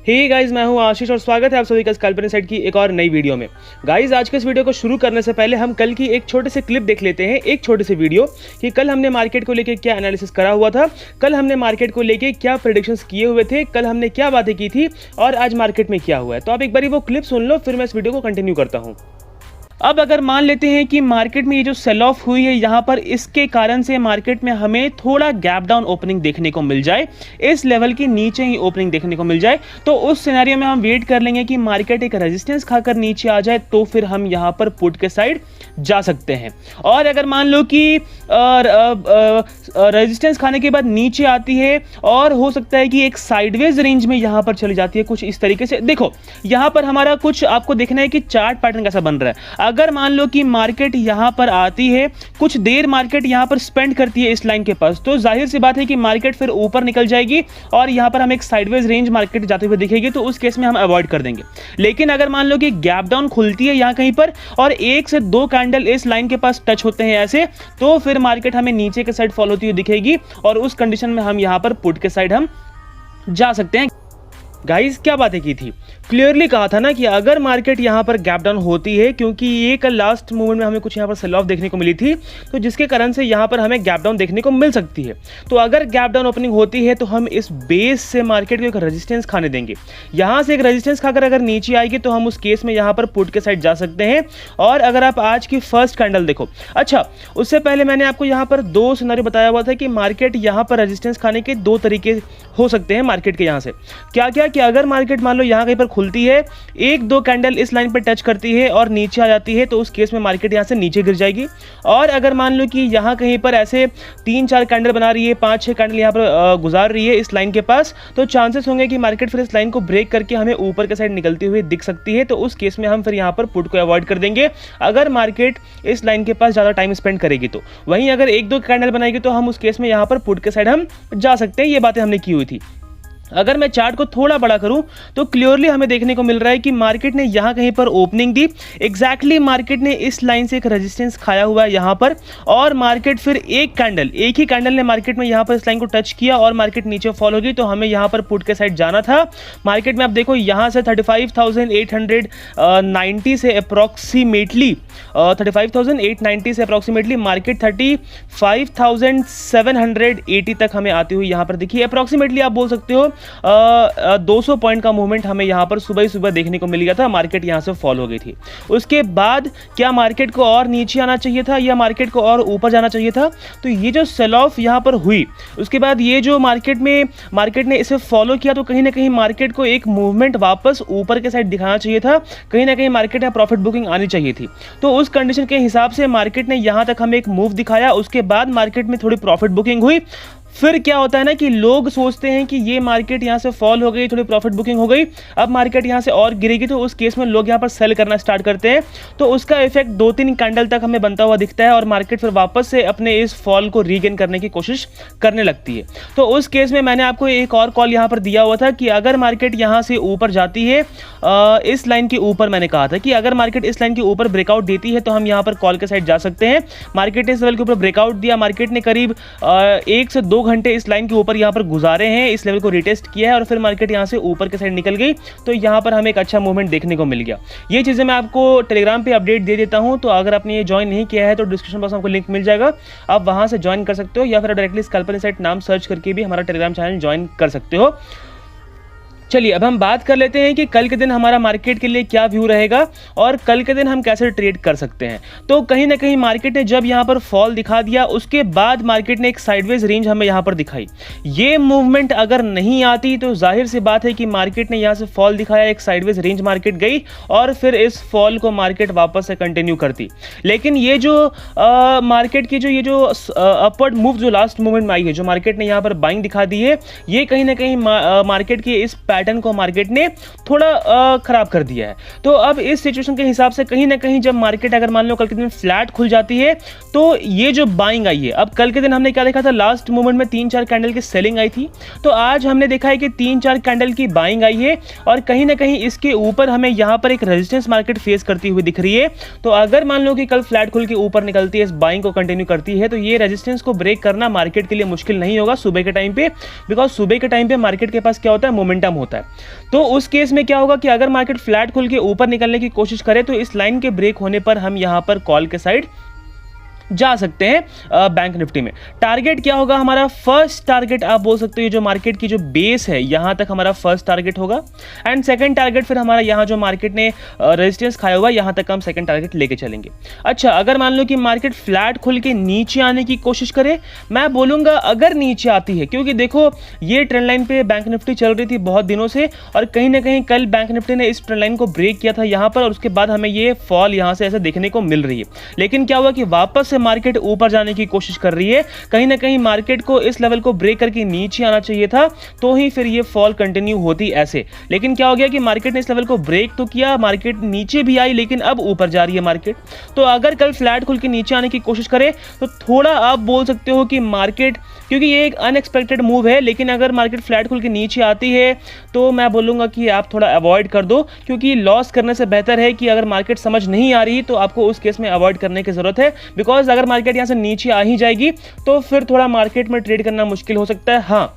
Hey guys, मैं हूं आशीष और स्वागत है आप सभी का स्कैल्पर इनसाइड की एक और नई वीडियो में। गाइज, आज के इस वीडियो को शुरू करने से पहले हम कल की एक छोटे से क्लिप देख लेते हैं, एक छोटे से वीडियो कि कल हमने मार्केट को लेके क्या एनालिसिस करा हुआ था, कल हमने मार्केट को लेके क्या प्रेडिक्शंस किए हुए थे, कल हमने क्या बातें की थी और आज मार्केट में क्या हुआ है। तो आप एक बार वो क्लिप सुन लो, फिर मैं इस वीडियो को कंटिन्यू करता हूँ। अब अगर मान लेते हैं कि मार्केट में ये जो सेल ऑफ हुई है यहाँ पर, इसके कारण से मार्केट में हमें थोड़ा गैप डाउन ओपनिंग देखने को मिल जाए, इस लेवल के नीचे ही ओपनिंग देखने को मिल जाए, तो उस सिनेरियो में हम वेट कर लेंगे कि मार्केट एक रेजिस्टेंस खाकर नीचे आ जाए, तो फिर हम यहाँ पर पुट के साइड जा सकते हैं। और अगर मान लो कि रेजिस्टेंस खाने के बाद नीचे आती है और हो सकता है कि एक साइडवेज रेंज में यहाँ पर चली जाती है कुछ इस तरीके से। देखो यहाँ पर हमारा कुछ आपको देखना है कि चार्ट पैटर्न कैसा बन रहा है। अगर मान लो कि मार्केट यहां पर आती है, कुछ देर मार्केट यहां पर स्पेंड करती है इस लाइन के पास, तो जाहिर सी बात है कि मार्केट फिर ऊपर निकल जाएगी और यहां पर हमें एक साइडवेज रेंज मार्केट जाते हुए दिखेगी, तो उस केस में हम अवॉइड कर देंगे। लेकिन अगर मान लो कि गैप डाउन खुलती है यहां कहीं पर और एक से दो कैंडल इस लाइन के पास टच होते हैं ऐसे, तो फिर मार्केट हमें नीचे के साइड फॉलो होती हुई दिखेगी और उस कंडीशन में हम यहां पर पुट के साइड हम जा सकते हैं। गाइस, क्या बातें की थी, क्लियरली कहा था ना कि अगर मार्केट यहां पर गैप डाउन होती है, क्योंकि ये कल लास्ट मूवमेंट में हमें कुछ यहां पर सेल ऑफ देखने को मिली थी, तो जिसके कारण से यहां पर हमें गैप डाउन देखने को मिल सकती है। तो अगर गैप डाउन ओपनिंग होती है तो हम इस बेस से मार्केट को एक रेजिस्टेंस खाने देंगे। यहां से एक रेजिस्टेंस खाकर अगर नीचे आएगी तो हम उस केस में यहां पर पुट के साइड जा सकते हैं। और अगर आप आज की फर्स्ट कैंडल देखो, अच्छा उससे पहले मैंने आपको यहां पर दो सिनेरियो बताया हुआ था कि मार्केट यहां पर रेजिस्टेंस खाने के दो तरीके हो सकते हैं मार्केट के। यहां से क्या क्या कि अगर मार्केट मान लो यहां कहीं पर खुलती है, एक दो कैंडल इस लाइन पर टच करती है और नीचे आ जाती है, तो उस केस में मार्केट यहां से नीचे गिर जाएगी। और अगर मान लो कि यहां कहीं पर ऐसे 3-4 कैंडल बना रही है, 5-6 कैंडल यहां पर गुजार रही है इस लाइन के पास, तो चांसेस होंगे कि मार्केट फिर इस लाइन को ब्रेक करके हमें ऊपर के साइड निकलती हुई दिख सकती है। तो उस केस में हम फिर यहां पर पुट को अवॉइड कर देंगे अगर मार्केट इस लाइन के पास ज्यादा टाइम स्पेंड करेगी। तो वहीं अगर एक दो कैंडल बनाएगी तो हम उस केस में यहां पर पुट के साइड हम जा सकते हैं। ये बातें हमने की हुई थी। अगर मैं चार्ट को थोड़ा बड़ा करूं तो क्लियरली हमें देखने को मिल रहा है कि मार्केट ने यहां कहीं पर ओपनिंग दी, एग्जैक्टली मार्केट ने इस लाइन से एक रेजिस्टेंस खाया हुआ है यहां पर, और मार्केट फिर एक ही कैंडल ने मार्केट में यहां पर इस लाइन को टच किया और मार्केट नीचे फॉल होगी, तो हमें यहां पर पुट के साइड जाना था। मार्केट में आप देखो यहां से 35,890 से अप्रॉक्सीमेटली 35,890 से अप्रॉक्सीमेटली मार्केट 35,780 तक हमें आती हुई यहां पर दिखी। अप्रॉक्सीमेटली आप बोल सकते हो 200 पॉइंट का मूवमेंट हमें यहां पर सुबह ही सुबह देखने को मिल गया था। मार्केट यहां से फॉल हो गई थी। उसके बाद क्या मार्केट को और नीचे आना चाहिए था या मार्केट को और ऊपर जाना चाहिए था? तो ये जो सेल ऑफ यहां पर हुई, उसके बाद ये जो मार्केट ने इसे फॉलो किया, तो कहीं ना कहीं मार्केट को एक मूवमेंट वापस ऊपर के साइड दिखाना चाहिए था, कहीं ना कहीं मार्केट में प्रॉफिट बुकिंग आनी चाहिए थी। तो उस कंडीशन के हिसाब से मार्केट ने यहां तक हमें एक मूव दिखाया, उसके बाद मार्केट में थोड़ी प्रॉफिट बुकिंग हुई। फिर क्या होता है ना कि लोग सोचते हैं कि ये मार्केट यहां से फॉल हो गई, थोड़ी प्रॉफिट बुकिंग हो गई, अब मार्केट यहां से और गिरेगी, तो उस केस में लोग यहां पर सेल करना स्टार्ट करते हैं। तो उसका इफेक्ट 2-3 कैंडल तक हमें बनता हुआ दिखता है और मार्केट फिर वापस से अपने इस फॉल को रीगेन करने की कोशिश करने लगती है। तो उस केस में मैंने आपको एक और कॉल यहां पर दिया हुआ था कि अगर मार्केट यहां से ऊपर जाती है, इस लाइन के ऊपर, मैंने कहा था कि अगर मार्केट इस लाइन के ऊपर ब्रेकआउट देती है तो हम यहां पर कॉल के साइड जा सकते हैं। मार्केट ने इस लेवल के ऊपर ब्रेकआउट दिया, मार्केट ने करीब 1 से 2 घंटे इस लाइन के ऊपर यहां पर गुजारे हैं, इस लेवल को रिटेस्ट किया है और फिर मार्केट यहां से ऊपर के साइड निकल गई, तो यहां पर हमें एक अच्छा मूवमेंट देखने को मिल गया। ये चीजें मैं आपको टेलीग्राम पे अपडेट दे देता हूं, तो अगर आपने ये ज्वाइन नहीं किया है तो डिस्क्रिप्शन बॉक्स में आपको लिंक मिल जाएगा, आप वहां से ज्वाइन कर सकते हो या फिर डायरेक्टली स्कैल्पर इनसाइड नाम सर्च करके भी हमारा टेलीग्राम चैनल ज्वाइन कर सकते हो। चलिए अब हम बात कर लेते हैं कि कल के दिन हमारा मार्केट के लिए क्या व्यू रहेगा और कल के दिन हम कैसे ट्रेड कर सकते हैं। तो कहीं ना कहीं मार्केट ने जब यहां पर फॉल दिखा दिया, उसके बाद मार्केट ने एक साइडवेज रेंज हमें यहां पर दिखाई। ये मूवमेंट अगर नहीं आती तो जाहिर सी बात है कि मार्केट ने यहां से फॉल दिखाया, एक साइडवेज रेंज मार्केट गई और फिर इस फॉल को मार्केट वापस से कंटिन्यू करती। लेकिन ये जो मार्केट की ये जो अपवर्ड मूव जो लास्ट मूवमेंट में आई है, जो मार्केट ने यहां पर बाइंग दिखा दी है, ये कहीं ना कहीं मार्केट की इस पैटर्न को मार्केट ने थोड़ा खराब कर दिया है। तो अब इस सिचुएशन के हिसाब से कहीं ना कहीं जब मार्केट अगर मान लो कल के दिन फ्लैट खुल जाती है, तो ये जो बाइंग आई है, अब कल के दिन हमने क्या देखा था, लास्ट मूवमेंट में 3-4 कैंडल की सेलिंग आई थी, तो आज हमने देखा है कि 3-4 कैंडल की बाइंग आई है और कहीं ना कहीं इसके ऊपर हमें यहां पर एक रेजिस्टेंस मार्केट फेस करती हुई दिख रही है। तो अगर मान लो कि कल फ्लैट खुल के ऊपर निकलती है, इस बाइंग को कंटिन्यू करती है, तो ये रेजिस्टेंस को ब्रेक करना मार्केट के लिए मुश्किल नहीं होगा सुबह के टाइम पे, बिकॉज सुबह के टाइम पे मार्केट के पास क्या होता है, मोमेंटम होता है। होता है। तो उस केस में क्या होगा कि अगर मार्केट फ्लैट खुल के ऊपर निकलने की कोशिश करे तो इस लाइन के ब्रेक होने पर हम यहां पर कॉल के साइड जा सकते हैं बैंक निफ्टी में। टारगेट क्या होगा हमारा? फर्स्ट टारगेट आप बोल सकते हो जो मार्केट की जो बेस है यहां तक हमारा फर्स्ट टारगेट होगा, एंड सेकंड टारगेट फिर हमारा यहां जो मार्केट ने रेजिस्टेंस खाया हुआ यहां तक हम सेकंड टारगेट लेके चलेंगे। अच्छा, अगर मान लो कि मार्केट फ्लैट खुल के नीचे आने की कोशिश करे, मैं बोलूंगा अगर नीचे आती है, क्योंकि देखो ये ट्रेंड लाइन पे बैंक निफ्टी चल रही थी बहुत दिनों से, और कहीं ना कहीं कल बैंक निफ्टी ने इस ट्रेंड लाइन को ब्रेक किया था यहां पर, और उसके बाद हमें ये फॉल यहां से ऐसे देखने को मिल रही है। लेकिन क्या हुआ कि वापस मार्केट ऊपर जाने की कोशिश कर रही है, कहीं ना कहीं मार्केट को इस लेवल को ब्रेक करके नीचे आना चाहिए था, तो ही फिर ये फॉल कंटिन्यू होती ऐसे। लेकिन क्या हो गया कि मार्केट ने इस लेवल को ब्रेक तो किया, मार्केट नीचे भी आई, लेकिन अब ऊपर जा रही है मार्केट। तो अगर कल फ्लैट खुल के नीचे आने की कोशिश करे तो थोड़ा आप बोल सकते हो कि मार्केट, क्योंकि ये एक अनएक्सपेक्टेड मूव है, लेकिन अगर मार्केट फ्लैट खुल के नीचे आती है तो मैं बोलूंगा कि आप थोड़ा अवॉइड कर दो, क्योंकि लॉस करने से बेहतर है कि अगर मार्केट समझ नहीं आ रही तो आपको उस केस में अवॉइड करने की जरूरत है। बिकॉज अगर मार्केट यहां से नीचे आ ही जाएगी तो फिर थोड़ा मार्केट में ट्रेड करना मुश्किल हो सकता है। हाँ,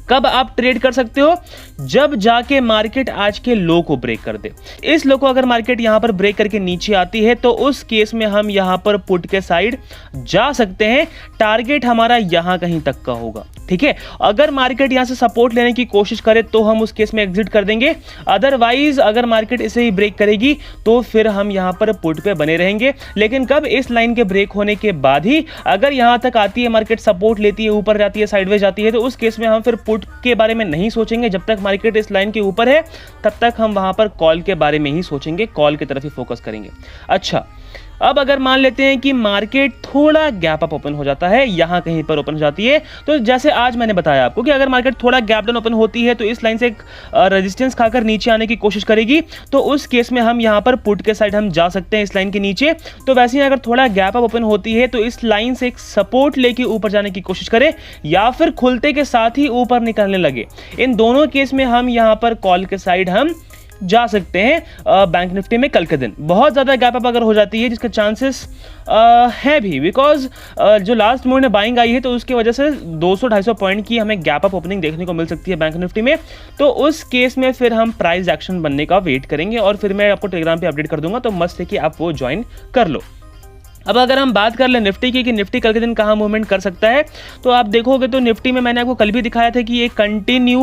कब आप ट्रेड कर सकते हो? जब जाके मार्केट आज के लो को ब्रेक कर दे। इस लो को अगर मार्केट यहां पर ब्रेक करके नीचे आती है तो उस केस में हम यहां पर पुट के साइड जा सकते हैं। टारगेट हमारा यहां कहीं तक का होगा, ठीक है। अगर मार्केट यहां से सपोर्ट लेने की कोशिश करे तो हम उस केस में एग्जिट कर देंगे, अदरवाइज अगर मार्केट इसे ही ब्रेक करेगी तो फिर हम यहां पर पुट पे बने रहेंगे। लेकिन कब? इस लाइन के ब्रेक होने के बाद ही। अगर यहां तक आती है मार्केट, सपोर्ट लेती है, ऊपर जाती है, साइडवेज जाती है, तो उस केस में हम फिर पुट के बारे में नहीं सोचेंगे। जब तक मार्केट इस लाइन के ऊपर है तब तक हम वहां पर कॉल के बारे में ही सोचेंगे, कॉल की तरफ ही फोकस करेंगे। अच्छा, अब अगर मान लेते हैं कि मार्केट थोड़ा गैप अप ओपन हो जाता है, यहां कहीं पर ओपन हो जाती है, तो जैसे आज मैंने बताया आपको कि अगर मार्केट थोड़ा गैप डाउन ओपन होती है तो इस लाइन से एक रेजिस्टेंस खाकर नीचे आने की कोशिश करेगी, तो उस केस में हम यहां पर पुट के साइड हम जा सकते हैं इस लाइन के नीचे। तो वैसे ही अगर थोड़ा गैप अप ओपन होती है तो इस लाइन से एक सपोर्ट लेके ऊपर जाने की कोशिश करें, या फिर खुलते के साथ ही ऊपर निकलने लगे। इन दोनों केस में हम यहां पर कॉल के साइड हम जा सकते हैं बैंक निफ्टी में कल के दिन। बहुत ज़्यादा गैप अप अगर हो जाती है, जिसके चांसेस है भी, बिकॉज जो लास्ट मोड में बाइंग आई है तो उसकी वजह से 200-250 पॉइंट की हमें गैप अप ओपनिंग देखने को मिल सकती है बैंक निफ्टी में। तो उस केस में फिर हम प्राइस एक्शन बनने का वेट करेंगे, और फिर मैं आपको टेलीग्राम पे अपडेट कर दूंगा, तो मस्त है कि आप वो ज्वाइन कर लो। अब अगर हम बात कर ले निफ्टी की कि निफ्टी कल के दिन कहाँ मूवमेंट कर सकता है, तो आप देखोगे तो निफ्टी में मैंने आपको कल भी दिखाया था कि ये कंटिन्यू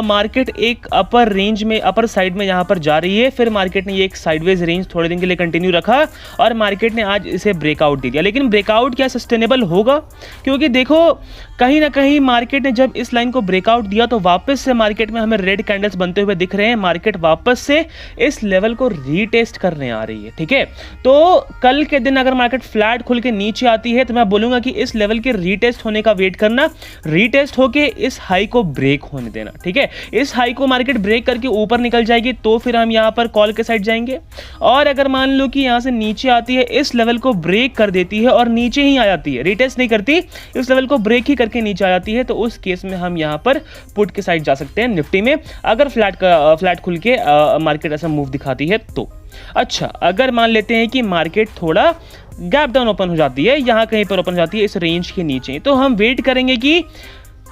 मार्केट एक अपर रेंज में, अपर साइड में यहाँ पर जा रही है। फिर मार्केट ने ये एक साइडवेज रेंज थोड़े दिन के लिए कंटिन्यू रखा और मार्केट ने आज इसे ब्रेकआउट दे दिया। लेकिन ब्रेकआउट क्या सस्टेनेबल होगा? क्योंकि देखो कहीं ना कहीं मार्केट ने जब इस लाइन को ब्रेकआउट दिया तो वापस से मार्केट में हमें रेड कैंडल्स बनते हुए दिख रहे हैं। मार्केट वापस से इस लेवल को रीटेस्ट करने आ रही है, ठीक है। तो कल के दिन अगर मार्केट फ्लैट खुल के नीचे आती है तो मैं बोलूंगा कि इस लेवल के रीटेस्ट होने का वेट करना, रीटेस्ट होके इस हाई को ब्रेक होने देना, ठीक है। इस हाई को मार्केट ब्रेक करके ऊपर निकल जाएगी तो फिर हम यहां पर कॉल के साइड जाएंगे। और अगर मान लो कि यहां से नीचे आती है, इस लेवल को ब्रेक कर देती है और नीचे ही आ जाती है, रीटेस्ट नहीं करती, इस लेवल को ब्रेक ही करके नीचे आ जाती है, तो उस केस में हम यहां पर पुट के साइड जा सकते हैं निफ्टी में, अगर फ्लैट खुल के मार्केट ऐसा मूव दिखाती है तो। अच्छा, अगर मान लेते हैं कि मार्केट थोड़ा गैप डाउन ओपन हो जाती है, यहां कहीं पर ओपन हो जाती है इस रेंज के नीचे, तो हम वेट करेंगे कि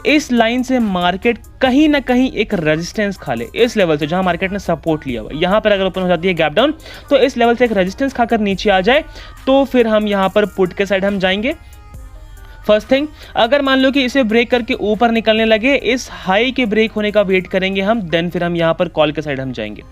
इस लाइन से मार्केट कहीं ना कहीं एक रेजिस्टेंस खा ले, इस लेवल से जहां मार्केट ने सपोर्ट लिया हुआ, यहां पर अगर ओपन हो जाती है गैप डाउन, तो इस लेवल से एक रेजिस्टेंस खाकर नीचे आ जाए तो फिर हम यहां पर पुट के साइड हम जाएंगे। फर्स्ट थिंग, अगर मान लो कि इसे ब्रेक करके ऊपर निकलने लगे, इस हाई के ब्रेक होने का वेट करेंगे हम, देन फिर हम यहां पर कॉल के साइड हम जाएंगे।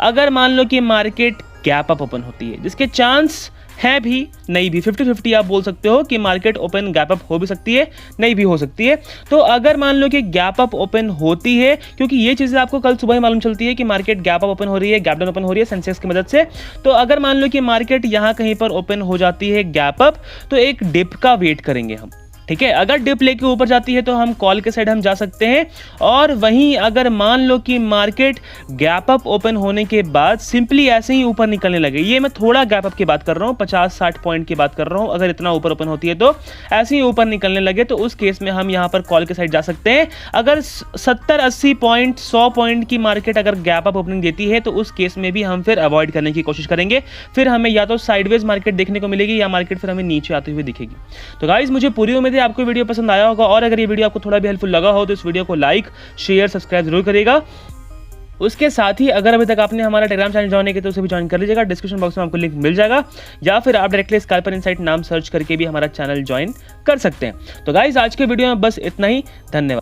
अगर मान लो कि मार्केट गैप अप ओपन होती है, जिसके चांस है भी नहीं भी, 50-50 आप बोल सकते हो कि मार्केट ओपन गैप अप हो भी सकती है, नहीं भी हो सकती है। तो अगर मान लो कि गैप अप ओपन होती है, क्योंकि ये चीज़ें आपको कल सुबह ही मालूम चलती है कि मार्केट गैप अप ओपन हो रही है, गैप डाउन ओपन हो रही है सेंसेक्स की मदद से, तो अगर मान लो कि मार्केट यहाँ कहीं पर ओपन हो जाती है गैप अप, तो एक डिप का वेट करेंगे हम, ठीक है। अगर डिप लेके ऊपर जाती है तो हम कॉल के साइड हम जा सकते हैं। और वहीं अगर मान लो कि मार्केट गैप अप ओपन होने के बाद सिंपली ऐसे ही ऊपर निकलने लगे, ये मैं थोड़ा गैप अप की बात कर रहा हूँ, 50-60 पॉइंट की बात कर रहा हूँ, अगर इतना ऊपर ओपन होती है तो ऐसे ही ऊपर निकलने लगे, तो उस केस में हम यहाँ पर कॉल के साइड जा सकते हैं। अगर 70-80 पॉइंट, 100 पॉइंट की मार्केट अगर गैप अप ओपनिंग देती है तो उस केस में भी हम फिर अवॉइड करने की कोशिश करेंगे। फिर हमें या तो साइडवेज मार्केट देखने को मिलेगी या मार्केट फिर हमें नीचे आती हुई दिखेगी। तो गाइज, मुझे पूरी उम्मीद उम्मीद है आपको वीडियो पसंद आया होगा, और अगर ये वीडियो आपको थोड़ा भी हेल्पफुल लगा हो तो इस वीडियो को लाइक, शेयर, सब्सक्राइब जरूर करिएगा। उसके साथ ही अगर अभी तक आपने हमारा टेलीग्राम चैनल ज्वाइन नहीं किया तो उसे भी ज्वाइन कर लीजिएगा। डिस्क्रिप्शन बॉक्स में आपको लिंक मिल जाएगा, या फिर आप डायरेक्टली स्काल्पर इनसाइट नाम सर्च करके भी हमारा चैनल ज्वाइन कर सकते हैं। तो गाइस आज के वीडियो में बस इतना ही, धन्यवाद।